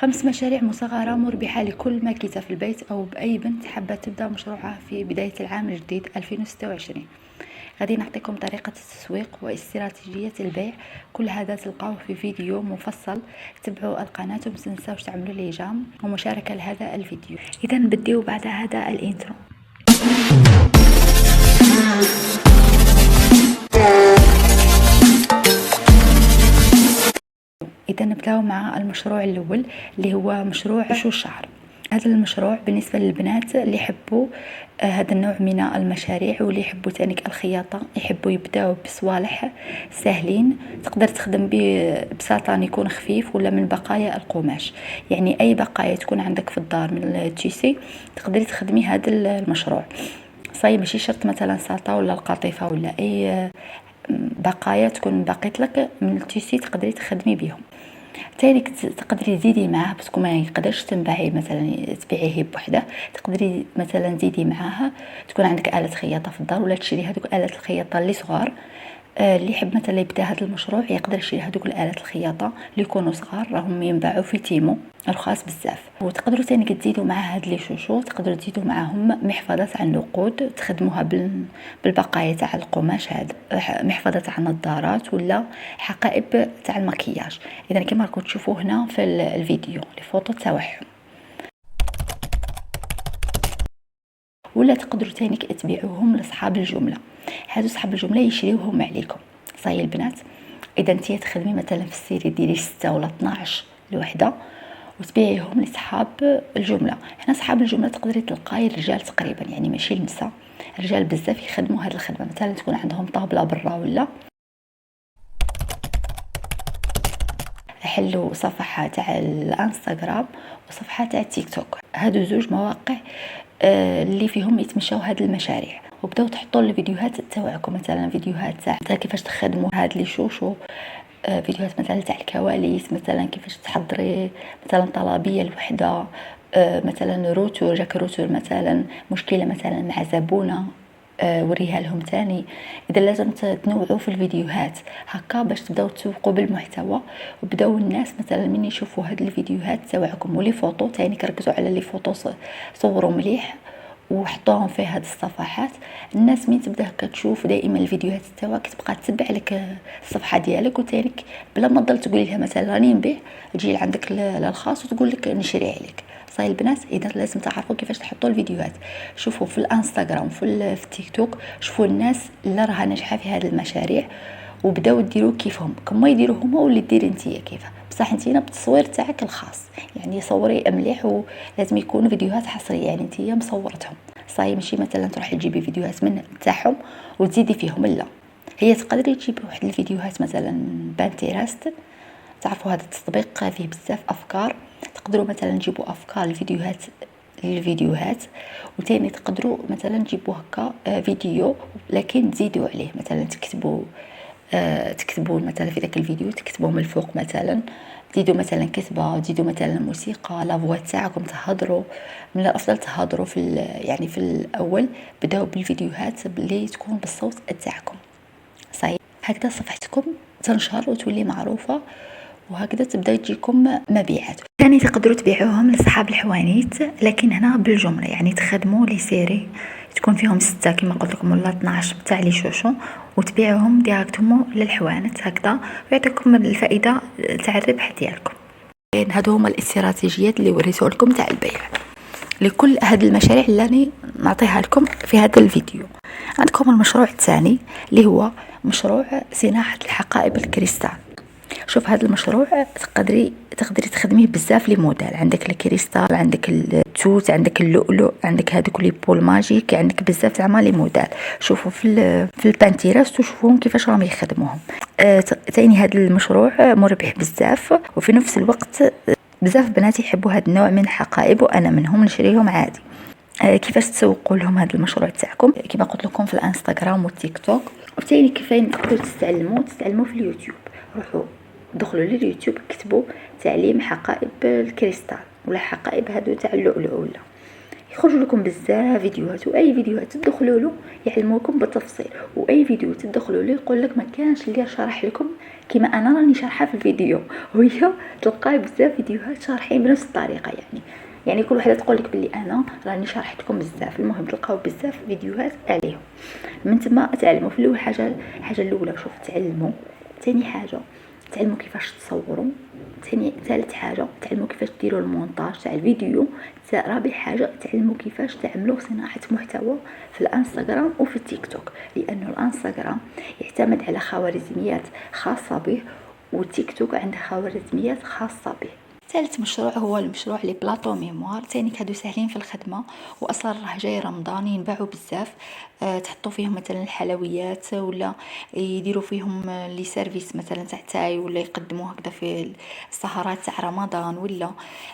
5 مشاريع مصغرة مربحة لكل ماكثة في البيت أو بأي بنت حابة تبدأ مشروعها في بداية العام الجديد 2026. غادي نعطيكم طريقة التسويق واستراتيجية البيع، كل هذا تلقاوه في فيديو مفصل. تابعوا القناة وما تنساوش تعملوا لي جام ومشاركة لهذا الفيديو. إذا نبدأ بعد هذا الانترو. إذا نبداو مع المشروع الأول اللي هو مشروع شو الشعر. هذا المشروع بالنسبة للبنات اللي يحبوا هذا النوع من المشاريع واللي يحبوا تانيك الخياطة، يحبوا يبداو بصوالح سهلين تقدر تخدم بساطان يكون خفيف ولا من بقايا القماش. يعني أي بقايا تكون عندك في الدار من التيسي تقدري تخدمي هذا المشروع. صاي ماشي شرط مثلا ساطة ولا القطيفة ولا أي بقايا تكون باقيت لك من التيسي تقدري تخدمي بهم. تالي تقدري تزيدي معاه باسكو ما يقدرش تنباعي مثلا تبيعيه بوحده، تقدري مثلا تزيدي معاها تكون عندك آلة خياطة في الدار ولا تشري هذوك آلة الخياطة اللي صغار. اللي يحب مثلا يبدا هذا المشروع يقدر يشري هذوك الآلات الخياطة اللي يكونوا صغار، راهم ينباعوا في تيمو رخاص بزاف. وتقدروا ثاني تزيدوا مع هاد لي شوشو تقدروا تزيدوا معاهم محفظه تاع النقود تخدموها بالبقايا تاع القماش، هذا محفظه تاع النظارات ولا حقائب تاع المكياج. اذا كما راكم تشوفوا هنا في الفيديو لي فوطو تاعهم. ولا تقدروا ثاني تبيعوهم لاصحاب الجمله، هادو صحاب الجمله يشريوهم عليكم. صاي البنات اذا انت تخدمي مثلا في السيري ديري 6 ولا 12 لوحده وتبيعيهم لصحاب الجمله. هنا صحاب الجمله تقدري تلقاي الرجال تقريبا، يعني ماشي النساء، الرجال بزاف يخدموا هذه الخدمه. مثلا تكون عندهم طابله برا ولا حلوا صفحه تاع الانستغرام وصفحه تاع التيك توك، هادو زوج مواقع اللي فيهم يتمشاو هاد المشاريع. وبداو تحطوا الفيديوهات تاعكم، مثلا فيديوهات تاع كيفاش تخدموا هاد لي شوشو، فيديوهات مثلا تاع الكواليس، مثلا كيفاش تحضري مثلا طلبيه الوحده، مثلا روتور جاك روتور مثلا مشكله مثلا مع زبونه وريها لهم تاني. اذا لازم تنوعوا في الفيديوهات هكا باش تبداو تسوقوا بالمحتوى، وبداو الناس مثلا من يشوفوا هاد الفيديوهات تاعكم ولي فوطو تاني كركزوا على لي فوطو صوروا مليح وحطوهم في هذه الصفحات. الناس من تبدا هكا تشوف دائما الفيديوهات تاعك تبقى تتبع لك الصفحه ديالك وتانيك بلا ما تضل تقولي لها مثلا راني نبيع تجي لعندك للخاص وتقول لك نشري عليك. صاي البنات اذا لازم تعرفوا كيفاش تحطوا الفيديوهات. شوفوا في الانستغرام في التيك توك، شوفوا الناس اللي راها ناجحه في هذه المشاريع وبداو ديروا كيفهم كما يديروا هما واللي ديري نتيا كيفه. بصح نتينا بالتصوير تاعك الخاص، يعني صوري مليح ولازم يكونوا فيديوهات حصريه يعني نتيا مصورتهم. صاي ماشي مثلا تروحي تجيبي فيديوهات من تاعهم وتزيدي فيهم، لا هي تقدري تجيبي واحد الفيديوهات مثلا بانتيراست، تعرفوا هذا التطبيق فيه بزاف افكار، تقدروا مثلا تجيبوا افكار الفيديوهات وتاني تقدروا مثلا تجيبوا هكا فيديو لكن تزيدوا عليه، مثلا تكتبوا مثلا في ذاك الفيديو تكتبوا من الفوق مثلا تزيدوا مثلا كتبه، تزيدوا مثلا موسيقى لافوا تاعكم تهضروا. من الافضل تهضروا يعني في الاول بداو بالفيديوهات اللي تكون بالصوت تاعكم. صحيح هكذا صفحتكم تنشر وتولي معروفه وهكذا تبدا تجيكم مبيعات. ثاني تقدروا تبيعوهم لاصحاب الحوانيت لكن هنا بالجمله، يعني تخدموا لي سيري تكون فيهم 6 كما قلت لكم ولا 12 تاع لي شوشو وتبيعوهم ديريكتومون للحوانت هكذا ويعطيكم الفائده تاع الربح ديالكم. هادو هما الاستراتيجيات اللي وريته لكم تاع البيع لكل هذه المشاريع اللي راني نعطيها لكم في هذا الفيديو. عندكم المشروع الثاني اللي هو مشروع صناعه الحقائب الكريستال. شوف هذا المشروع تقدري تخدميه بزاف لي موديل، عندك الكريستال، عندك التوت، عندك اللؤلؤ، عندك هذوك لي بول ماجيك، عندك بزاف تاع لي موديل. شوفوا في البانتيراست وشوفوهم كيفاش راهم يخدموهم. ثاني هذا المشروع مربح بزاف وفي نفس الوقت بزاف بنات يحبوا هذا النوع من الحقائب وانا منهم نشريهم عادي. كيفاش تسوقوا لهم هذا المشروع تاعكم كما قلت لكم في الانستغرام والتيك توك. وثاني كيفاش تقدروا تستعلموا في اليوتيوب. روحوا دخلوا لليوتيوب كتبوا تعليم حقائب الكريستال ولا حقائب هادو تاع اللؤلؤ ولا يخرجوا لكم بزاف فيديوهات، واي فيديوهات تدخلوا له يعلموكم بالتفصيل، واي فيديو تدخلوا له يقول لك ما كانش اللي شرح لكم كما انا راني شارحه في الفيديو، وهي تلقاي بزاف فيديوهات شارحين بنفس الطريقه. يعني كل وحده تقول لك بلي انا راني شارحتكم بزاف. المهم تلقاو بزاف فيديوهات عليهم. من تما تعلموا في الاول الحاجه الاولى، شوف تعلموا. ثاني حاجه تعلموا كيفاش تصوروا. ثالث حاجه تعلموا كيفاش ديروا المونتاج تاع الفيديو. رابع حاجه تعلموا كيفاش تعملوا صناعه محتوى في الانستغرام وفي التيك توك، لانه الانستغرام يعتمد على خوارزميات خاصه به، والتيك توك عنده خوارزميات خاصه به. ثالث مشروع هو المشروع لي بلاطو ميموار. تاني هادو ساهلين في الخدمه، واصلا راه جاي رمضان ينباعوا بزاف. تحطوا فيهم مثلا الحلويات، ولا يديروا فيهم لي سيرفيس مثلا تاع تاي، ولا يقدموا هكذا في السهرات تاع رمضان، ولا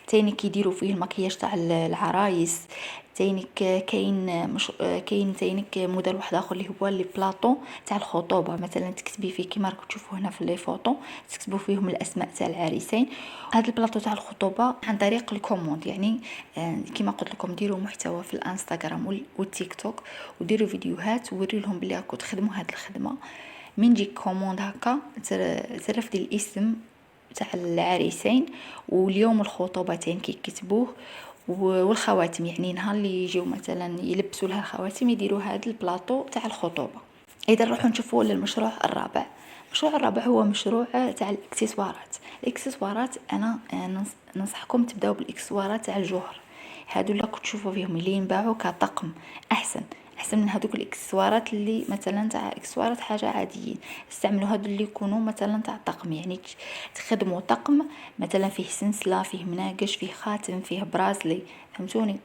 تاني كيديروا فيه المكياج تاع العرايس. تانيك كاين مش كاين تانيك موديل واحد اخر اللي هو لي بلاطو تاع الخطوبه. مثلا تكتبي فيه كيما راكم تشوفوا هنا في لي فوتو، تكتبوا فيهم الاسماء تاع العريسين. هذا البلاطو تاع الخطوبه عن طريق الكوموند. يعني كيما قلت لكم ديروا محتوى في الانستغرام والتيك توك، وديروا فيديوهات ووري لهم بلي راكم تخدموا هذه الخدمه. من يجيك كوموند هكا ترفدي الاسم تاع العريسين واليوم الخطوبتين كيكتبوه، والخواتم. يعني نهار اللي يجيو مثلا يلبسوا لها الخواتم يديروا هذا البلاطو تاع الخطوبه. اذا نروحوا نشوفوا للمشروع الرابع. المشروع الرابع هو مشروع تاع الاكسسوارات. انا ننصحكم تبداو بالاكسسوارات تاع الجوهر. هادو اللي راكم تشوفوا فيهم اللي ينباعوا كطقم احسن من هذوك الاكسسوارات اللي مثلا تاع اكسسوارات حاجه عاديين. استعملوا هادو اللي يكونوا مثلا تاع طقم. يعني تخدموا طقم مثلا فيه سلسله، فيه مناقش، فيه خاتم، فيه برازلي. فهمتوني؟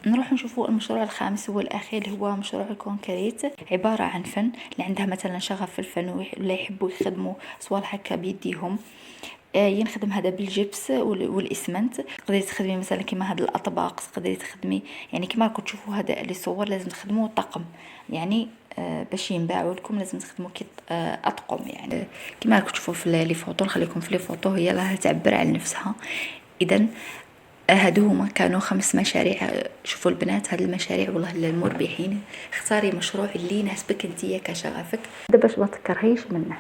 نروح نشوفوا المشروع الخامس هو الاخير اللي هو مشروع الكونكريت. عباره عن فن اللي عندها مثلا شغف في الفن ولا يحبوا يخدموا صوالح هكا بيديهم. ينخدم هذا بالجبس والاسمنت. تقدري تخدمي مثلا كيما هاد الاطباق، تقدري تخدمي يعني كيما راكم تشوفوا هذا لي صور لازم تخدموا طقم. يعني باش ينباعوا لكم لازم تخدموا كي اطقم. يعني كيما راكم تشوفوا في لي فوتو، نخليكم في لي فوتو هي راها تعبر عن نفسها. اذا هادو هما كانوا 5 مشاريع. شوفوا البنات هاد المشاريع والله المربحين. اختاري مشروع اللي يناسبك انتيا كشغفك باش ما تكرهيش منه.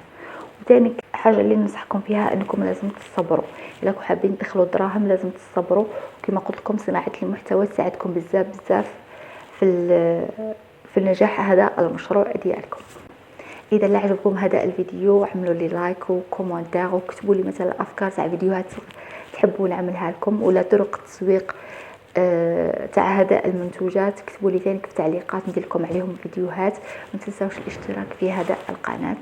وثاني حاجه اللي ننصحكم فيها انكم لازم تصبروا. الا كنتم حابين تدخلوا دراهم لازم تصبروا. وكما قلت لكم صناعه المحتوى تساعدكم بزاف في النجاح هذا المشروع ديالكم. اذا لا عجبكم هذا الفيديو اعملوا لي لايك وكومنتير، وكتبوا لي مثلا افكار تاع فيديوهات تحبوا نعملها لكم، ولا طرق التسويق تاع هذا المنتوجات. كتبوا لي ثاني في التعليقات ندير لكم عليهم فيديوهات. ما تنساوش الاشتراك في هذا القناه.